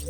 大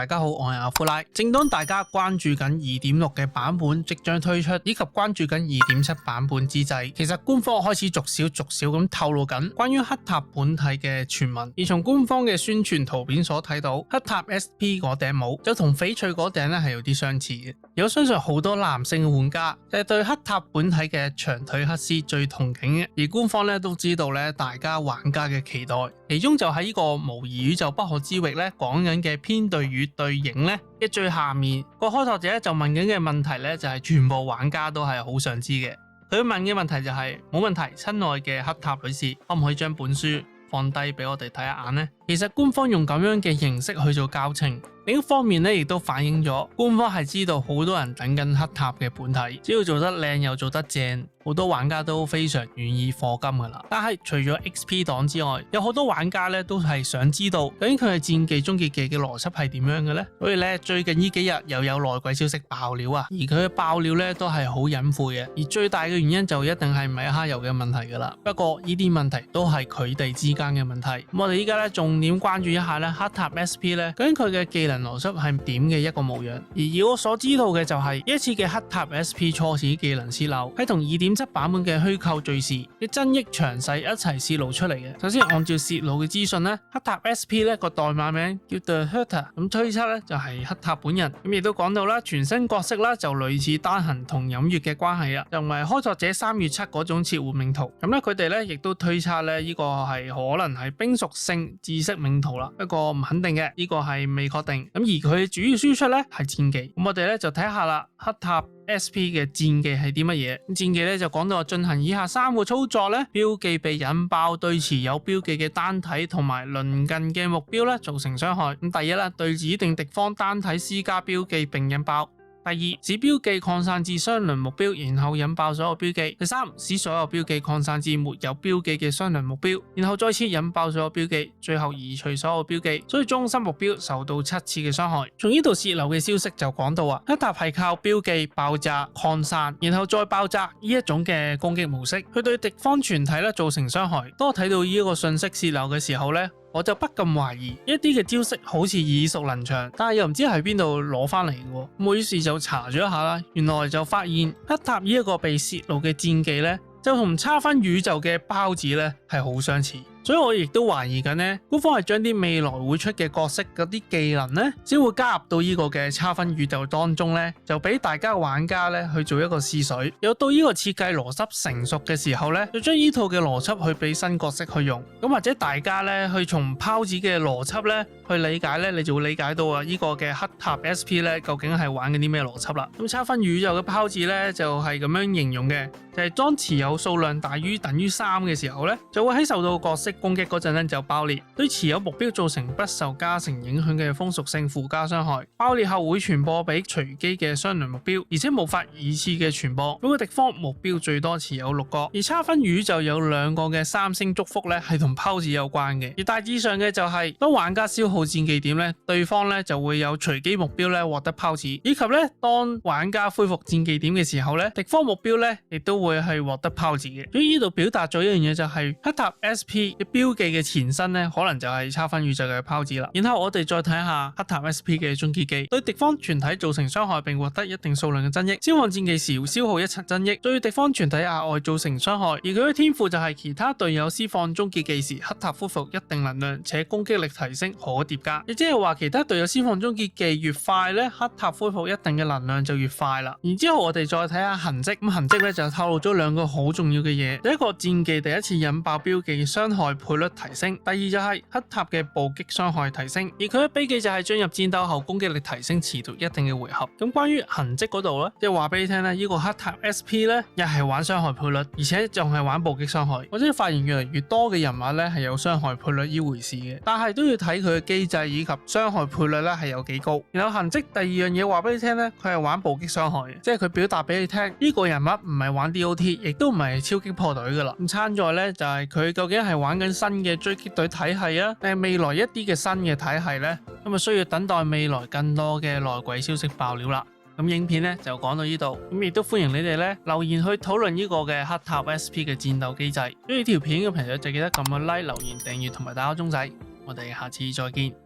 家好，我係阿夫拉。正當大家關注緊 2.6 嘅版本即將推出，以及關注緊 2.7 版本之際，其實官方開始逐少咁透露緊關於黑塔本體嘅傳聞。而從官方嘅宣傳圖片所睇到，黑塔 SP 嗰頂帽就同翡翠嗰頂咧係有啲相似嘅。我相信好多男性嘅玩家就係對黑塔本體嘅長腿黑絲最憧憬嘅，而官方咧都知道咧大家玩家嘅期待，其中就喺呢個模擬宇宙不可知域咧講緊嘅編隊與對影咧嘅最下面個開拓者就問緊嘅問題咧就係全部玩家都係好想知嘅。佢問嘅問題就係冇問題，親愛嘅黑塔女士，可唔可以將本書放低俾我哋睇一眼呢？其實官方用咁樣嘅形式去做交情，另一方面咧亦都反映咗官方係知道好多人等緊黑塔嘅本體，只要做得靚又做得正，好多玩家都非常願意課金噶啦。但係除咗 XP 檔之外，有好多玩家咧都係想知道究竟佢係戰記終結技嘅邏輯係點樣嘅呢？所以咧最近呢幾日又有內鬼消息爆料啊，而佢嘅爆料咧都係好隱晦嘅，而最大嘅原因就一定係米哈遊嘅問題噶啦。不過呢啲問題都係佢哋之間嘅問題。咁我哋依家咧重點關注一下咧黑塔 SP 咧究竟佢嘅技能邏輯係點嘅一個模樣。而以我所知道嘅就係一次嘅黑塔 SP 初始技能泄漏係同2.7版本嘅虛構敘事嘅增益詳細一齊泄露出嚟嘅。首先按照泄露嘅資訊咧，黑塔 SP 咧個代碼名叫 The Hutter， 咁推測咧就係黑塔本人。咁亦都講到啦，全新角色啦就類似單行同飲月嘅關係啊，就唔係開拓者3月7嗰種切換命圖。咁咧佢哋咧亦都推測咧呢個係可能係冰屬性知識命圖啦，不過唔肯定嘅，呢個係未確定。咁而佢主要輸出咧係戰技。咁我哋咧就睇下啦，黑塔 SP 嘅戰技係啲乜嘢？戰技咧就講到進行以下3個操作咧，標記被引爆，對持有標記嘅單體同埋鄰近嘅目標咧造成傷害。咁第一啦，對指定敵方單體施加標記並引爆。第二，使標記擴散至相鄰目標，然後引爆所有標記。第三，使所有標記擴散至沒有標記嘅相鄰目標，然後再次引爆所有標記，最後移除所有標記，所以中心目標受到7次嘅傷害。從呢度泄漏嘅消息就講到啊，黑塔係靠標記爆炸擴散，然後再爆炸呢一種嘅攻擊模式，去對敵方全體咧造成傷害。當我睇到呢個信息泄漏嘅時候咧，我就不禁懷疑一啲嘅招式好似耳熟能詳，但係又唔知喺邊度攞翻嚟嘅。咁於是就查咗一下啦，原來就發現黑塔呢一個被泄露嘅戰技呢，就同叉分宇宙嘅包子呢係好相似。所以我亦都懷疑緊呢，官方係將啲未來會出嘅角色嗰啲技能呢，先會加入到呢個嘅叉分宇宙當中呢，就俾大家玩家呢去做一個試水。有到呢個設計邏輯成熟嘅時候呢，就將呢套嘅邏輯去俾新角色去用。咁或者大家呢去從拋子嘅邏輯呢去理解呢，你就會理解到啊呢個嘅黑塔 SP 呢究竟係玩緊啲咩邏輯啦。咁叉分宇宙嘅拋子呢，就係咁樣形容嘅，就係當持有數量大於等於3嘅時候呢，就會喺受到角色攻擊嗰陣咧就爆裂，對持有目標造成不受加成影響嘅風屬性附加傷害。爆裂後會傳播俾隨機嘅相鄰目標，而且無法二次嘅傳播。每個敵方目標最多持有6個。而叉分宇宙有2個嘅3星祝福咧係同拋子有關嘅。而大致上嘅就係當玩家消耗戰技點咧，對方咧就會有隨機目標咧獲得拋子，以及咧當玩家恢復戰技點嘅時候咧，敵方目標咧亦都會係獲得拋子嘅。所以呢度表達咗一樣嘢就係黑塔 SP 嘅標記嘅前身咧，可能就係叉分宇宙嘅拋子啦。然後我哋再睇下黑塔 SP 嘅終結技，對敵方全體造成傷害並獲得一定數量嘅增益。消耗戰技時消耗1層增益，對敵方全體額外造成傷害。而佢嘅天賦就係其他隊友施放終結技時，黑塔恢復一定能量且攻擊力提升可疊加。亦即係話其他隊友施放終結技越快咧，黑塔恢復一定嘅能量就越快啦。然之後我哋再睇下痕跡，咁痕跡咧就透露咗2個好重要嘅嘢。第一個，戰技第一次引爆標記嘅傷害倍率提升。第二就係黑塔嘅暴擊傷害提升，而佢嘅秘技就係進入戰鬥後攻擊力提升持續一定嘅回合。咁關於痕跡嗰度咧，即係話俾你聽咧，呢個黑塔 SP 咧又係玩傷害倍率，而且仲係玩暴擊傷害。我真係發現越嚟越多嘅人物咧係有傷害倍率呢回事嘅，但係都要睇佢嘅機制以及傷害倍率咧係有幾高。然後痕跡第二樣嘢話俾你聽咧，佢係玩暴擊傷害嘅，即係佢表達俾你聽呢個人物唔係玩 DOT GOT， 亦都唔係超擊破隊噶啦。咁參賽呢，就係佢究竟係玩緊新嘅狙擊隊體系啊，定係未來一啲嘅新嘅體系呢？咁啊需要等待未來更多嘅內鬼消息爆料啦。咁影片咧就講到呢度，咁亦都歡迎你哋咧留言去討論呢個嘅黑塔 SP 嘅戰鬥機制。中意條片嘅朋友就記得撳個 like、留言、訂閱同埋打個鐘仔。我哋下次再見。